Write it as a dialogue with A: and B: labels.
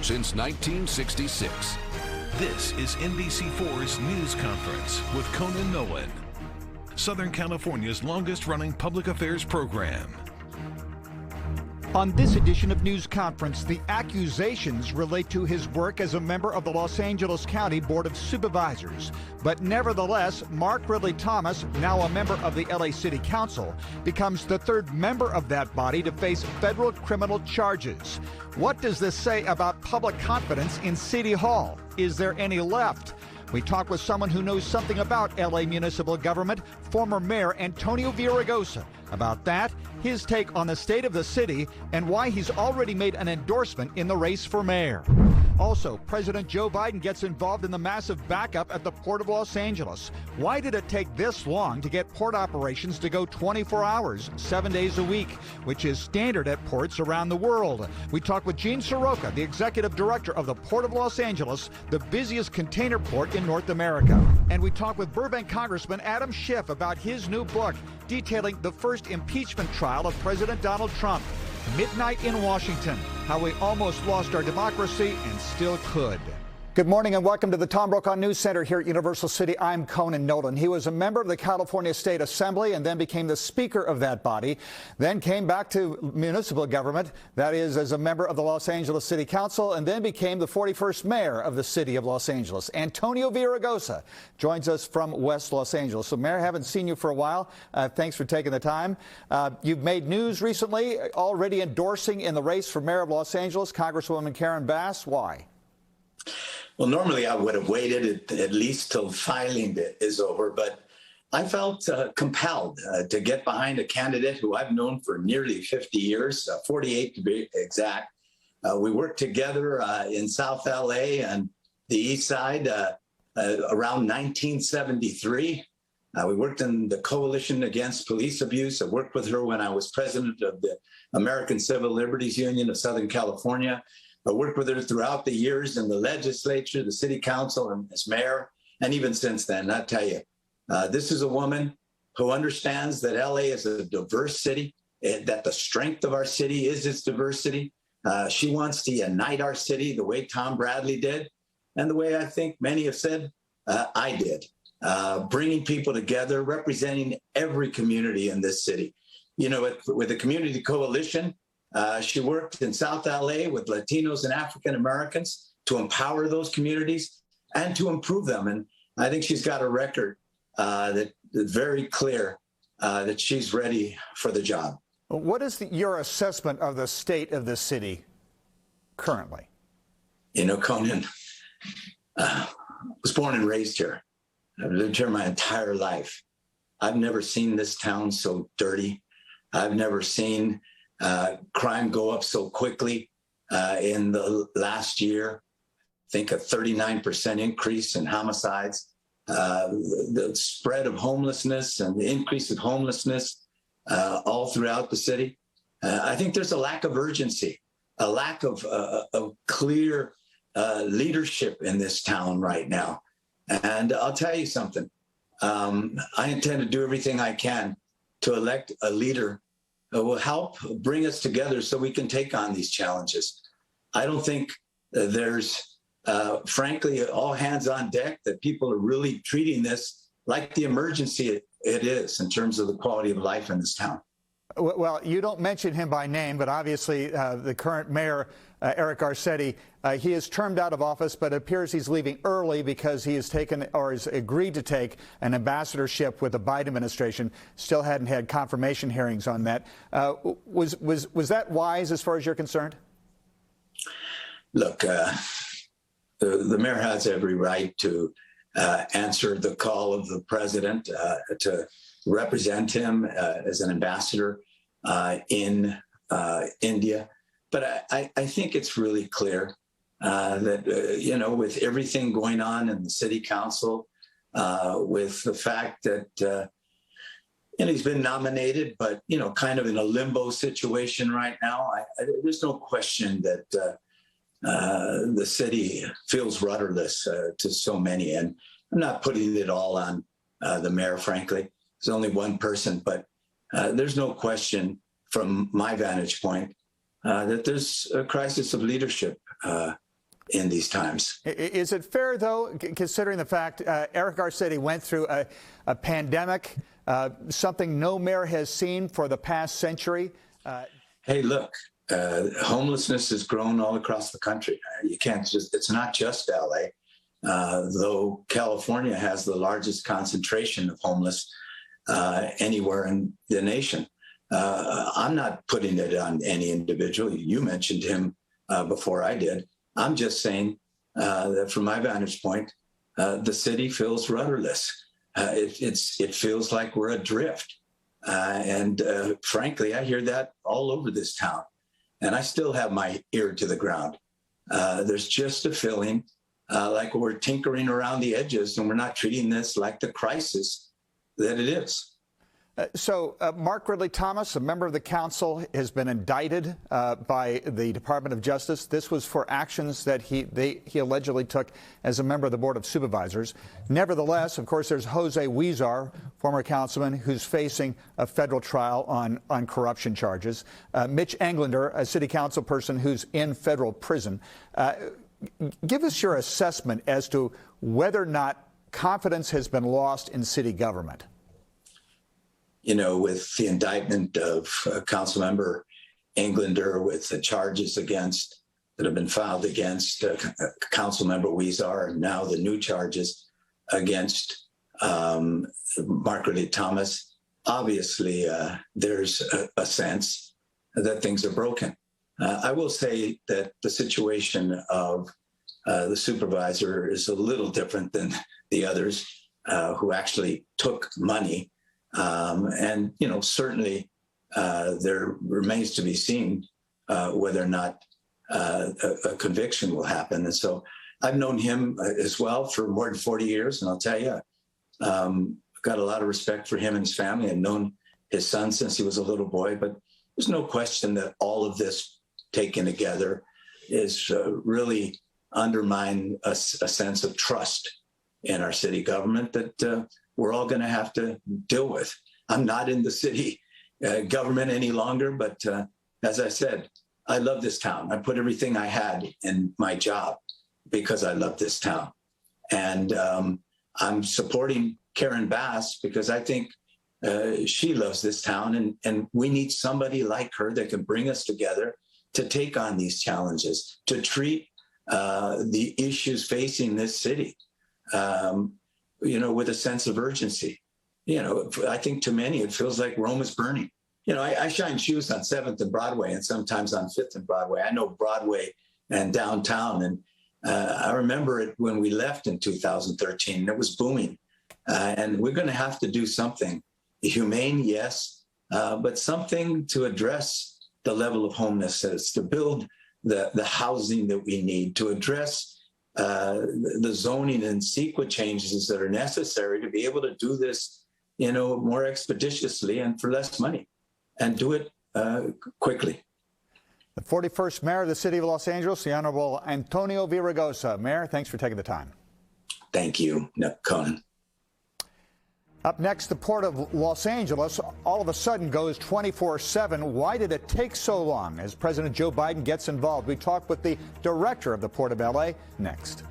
A: since 1966.
B: This is NBC4's News Conference with Conan Nolan, Southern California's longest-running public affairs program.
C: On this edition of News Conference, the accusations relate to his work as a member of the Los Angeles County Board of Supervisors. But nevertheless, Mark Ridley Thomas, now a member of the LA City Council, becomes the third member of that body to face federal criminal charges. What does this say about public confidence in City Hall? Is there any left? We talk with someone who knows something about LA municipal government, former Mayor Antonio Villaraigosa, about that, his take on the state of the city, and why he's already made an endorsement in the race for mayor. Also, President Joe Biden gets involved in the massive backup at the Port of Los Angeles. Why did it take this long to get port operations to go 24 hours, 7 days a week, which is standard at ports around the world? We talk with Gene Soroka, the executive director of the Port of Los Angeles, the busiest container port in North America. And we talk with Burbank Congressman Adam Schiff about his new book detailing the first impeachment trial of President Donald Trump. Midnight in Washington, how we almost lost our democracy and still could. Good morning and welcome to the Tom Brokaw News Center here at Universal City. I'm Conan Nolan. He was a member of the California State Assembly and then became the Speaker of that body, then came back to municipal government, that is as a member of the Los Angeles City Council, and then became the 41st Mayor of the City of Los Angeles. Antonio Villaraigosa joins us from West Los Angeles. So, Mayor, haven't seen you for a while. Thanks for taking the time. You've made news recently, already endorsing in the race for Mayor of Los Angeles, Congresswoman Karen Bass. Why?
D: Well, normally I would have waited at least till filing is over, but I felt compelled to get behind a candidate who I've known for nearly 50 years, 48 to be exact. We worked together in South LA and the East Side around 1973. We worked in the Coalition Against Police Abuse. I worked with her when I was president of the American Civil Liberties Union of Southern California. I worked with her throughout the years in the legislature, the city council, and as mayor, and even since then. I tell you, this is a woman who understands that LA is a diverse city, that the strength of our city is its diversity. She wants to unite our city the way Tom Bradley did, and the way I think many have said I did, bringing people together, representing every community in this city. You know, with the Community Coalition, she worked in South LA with Latinos and African Americans to empower those communities and to improve them. And I think she's got a record that is very clear that she's ready for the job.
C: What is your assessment of the state of the city currently?
D: You know, Conan, was born and raised here. I've lived here my entire life. I've never seen this town so dirty. I've never seen crime go up so quickly in the last year. I think a 39% increase in homicides, the spread of homelessness and the increase of homelessness all throughout the city. I think there's a lack of urgency, a lack of clear leadership in this town right now. And I'll tell you something. I intend to do everything I can to elect a leader will help bring us together so we can take on these challenges. I don't think there's, frankly, all hands on deck, that people are really treating this like the emergency it is in terms of the quality of life in this town.
C: Well, you don't mention him by name, but obviously the current mayor, Eric Garcetti, he is termed out of office, but it appears he's leaving early because he has taken or has agreed to take an ambassadorship with the Biden administration. Still hadn't had confirmation hearings on that. Was that wise as far as you're concerned?
D: Look, the mayor has every right to answer the call of the president to represent him as an ambassador in India. But I think it's really clear that, you know, with everything going on in the city council, with the fact that, you know, he's been nominated, but, you know, kind of in a limbo situation right now, there's no question that the city feels rudderless to so many. And I'm not putting it all on the mayor, frankly. There's only one person, but there's no question from my vantage point that there's a crisis of leadership in these times.
C: Is it fair, though, considering the fact Eric Garcetti went through a pandemic, something no mayor has seen for the past century?
D: Hey, look, homelessness has grown all across the country. You can't just, it's not just LA, though California has the largest concentration of homeless anywhere in the nation. I'm not putting it on any individual. You mentioned him before I did. I'm just saying that from my vantage point, the city feels rudderless. It feels like we're adrift. And frankly, I hear that all over this town. And I still have my ear to the ground. There's just a feeling like we're tinkering around the edges and we're not treating this like the crisis that it is.
C: So Mark Ridley Thomas, a member of the council, has been indicted by the Department of Justice. This was for actions that he allegedly took as a member of the Board of Supervisors. Nevertheless, of course, there's Jose Huizar, former councilman, who's facing a federal trial on corruption charges. Mitch Englander, a city council person who's in federal prison. Give us your assessment as to whether or not confidence has been lost in city government.
D: You know, with the indictment of Councilmember Englander, with the charges that have been filed against Councilmember Huizar, and now the new charges against Mark Ridley Thomas, obviously there's a sense that things are broken. I will say that the situation of the supervisor is a little different than the others who actually took money. And, you know, certainly there remains to be seen whether or not a conviction will happen. And so I've known him as well for more than 40 years. And I'll tell you, I've got a lot of respect for him and his family. I've known his son since he was a little boy. But there's no question that all of this taken together is really undermine a sense of trust in our city government that we're all going to have to deal with. I'm not in the city government any longer, but as I said, I love this town. I put everything I had in my job because I love this town. And I'm supporting Karen Bass because I think she loves this town, and we need somebody like her that can bring us together to take on these challenges, to treat the issues facing this city. You know, with a sense of urgency. You know, I think to many, it feels like Rome is burning. You know, I shine shoes on 7th and Broadway and sometimes on 5th and Broadway. I know Broadway and downtown. And I remember it when we left in 2013, it was booming. And we're going to have to do something humane, yes, but something to address the level of homelessness, to build the housing that we need, to address the zoning and CEQA changes that are necessary to be able to do this, you know, more expeditiously and for less money, and do it quickly.
C: The 41st mayor of the city of Los Angeles, the Honorable Antonio Villaraigosa. Mayor, thanks for taking the time.
D: Thank you, Conan.
C: Up next, the Port of Los Angeles all of a sudden goes 24/7. Why did it take so long? As President Joe Biden gets involved, we talk with the director of the Port of LA next.